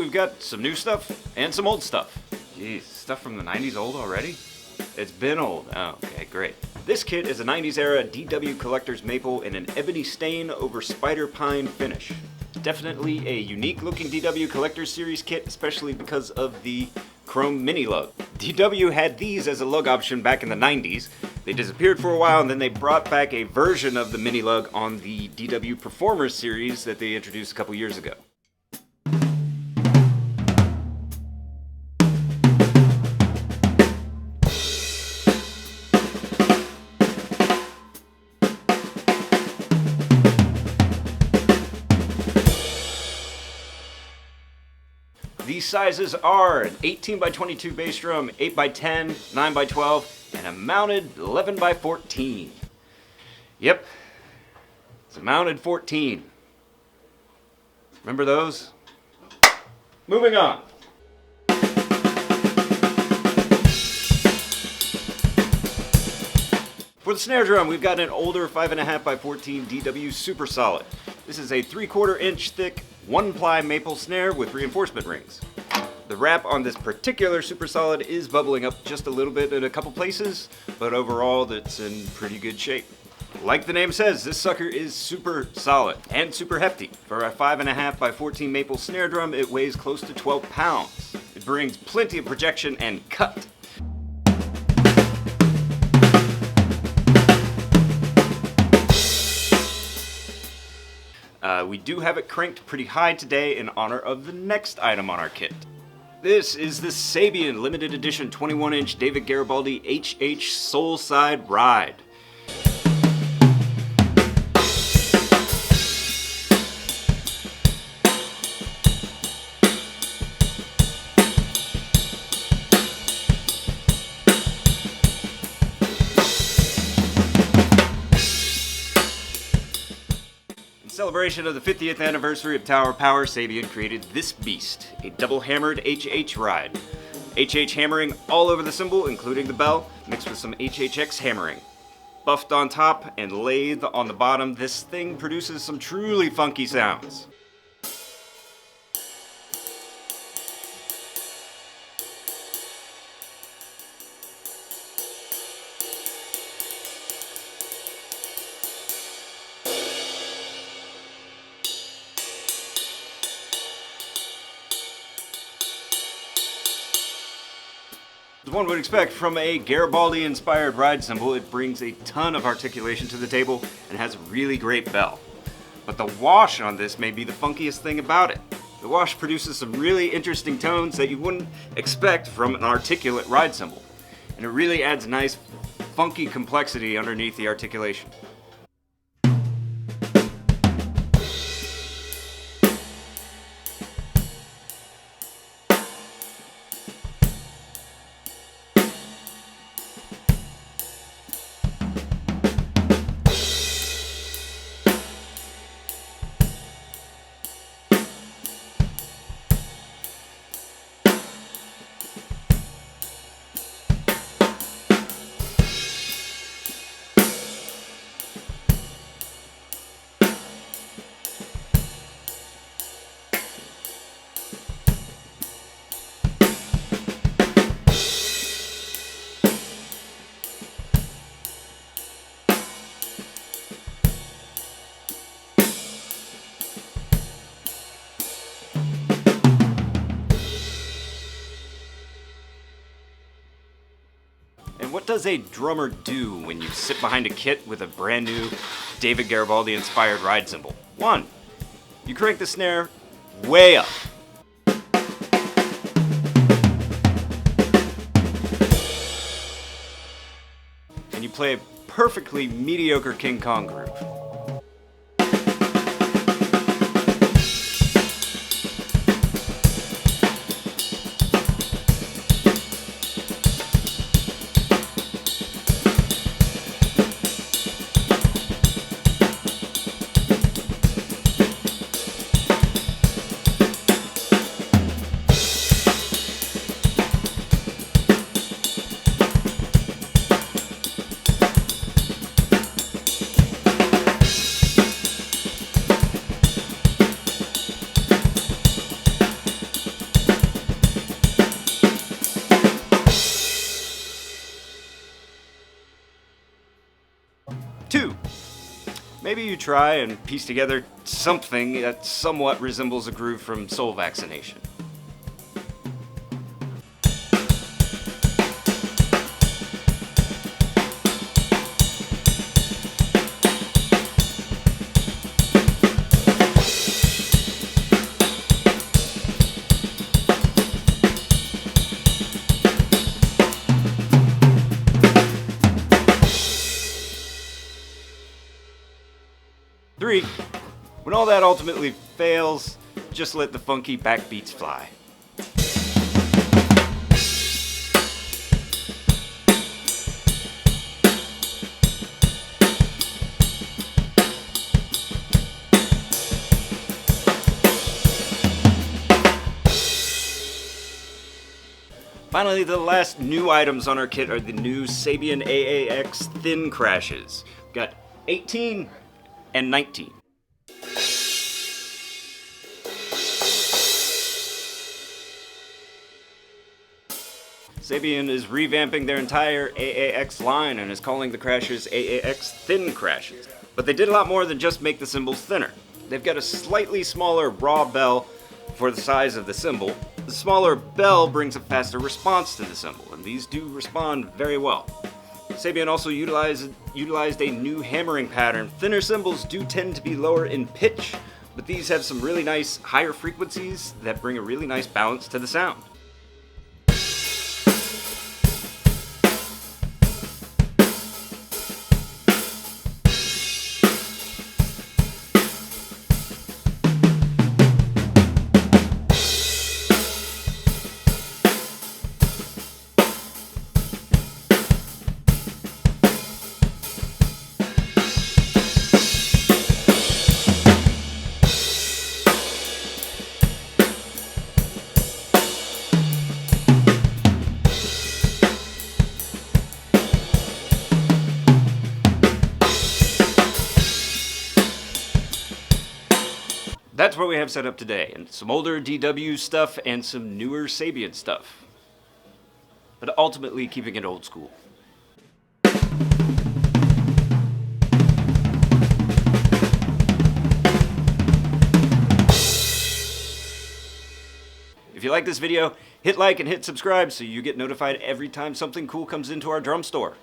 we've got some new stuff and some old stuff. Geez, stuff from the 90s old already? It's been old. Oh, okay, great. This kit is a 90s era DW Collector's Maple in an ebony stain over spider pine finish. Definitely a unique looking DW Collector's Series kit, especially because of the chrome mini lug. DW had these as a lug option back in the 90s. They disappeared for a while and then they brought back a version of the mini lug on the DW Performers series that they introduced a couple years ago. These sizes are an 18x22 bass drum, 8x10, 9x12, and a mounted 11x14. Yep, it's a mounted 14. Remember those? Moving on. For the snare drum, we've got an older 5.5x14 DW Super Solid. This is a 3/4 inch thick, 1-ply maple snare with reinforcement rings. The wrap on this particular Super Solid is bubbling up just a little bit in a couple places, but overall that's in pretty good shape. Like the name says, this sucker is super solid and super hefty. For a 5.5x14 maple snare drum, it weighs close to 12 pounds. It brings plenty of projection and cut. We do have it cranked pretty high today in honor of the next item on our kit. This is the Sabian limited edition 21-inch David Garibaldi HH Soul Side Ride. In celebration of the 50th anniversary of Tower Power, Sabian created this beast, a double-hammered HH ride. HH hammering all over the cymbal, including the bell, mixed with some HHX hammering. Buffed on top and lathed on the bottom, this thing produces some truly funky sounds. As one would expect from a Garibaldi-inspired ride cymbal, it brings a ton of articulation to the table and has a really great bell. But the wash on this may be the funkiest thing about it. The wash produces some really interesting tones that you wouldn't expect from an articulate ride cymbal. And it really adds nice, funky complexity underneath the articulation. And what does a drummer do when you sit behind a kit with a brand new David Garibaldi inspired ride cymbal? 1. You crank the snare way up. And you play a perfectly mediocre King Kong groove. 2. Maybe you try and piece together something that somewhat resembles a groove from Soul Vaccination. 3. When all that ultimately fails, just let the funky backbeats fly. Finally, the last new items on our kit are the new Sabian AAX thin crashes. We've got 18 and 19. Sabian is revamping their entire AAX line and is calling the crashes AAX thin crashes. But they did a lot more than just make the cymbals thinner. They've got a slightly smaller raw bell for the size of the cymbal. The smaller bell brings a faster response to the cymbal, and these do respond very well. Sabian also utilized a new hammering pattern. Thinner cymbals do tend to be lower in pitch, but these have some really nice higher frequencies that bring a really nice balance to the sound. That's what we have set up today, and some older DW stuff and some newer Sabian stuff. But ultimately keeping it old school. If you like this video, hit like and hit subscribe so you get notified every time something cool comes into our drum store.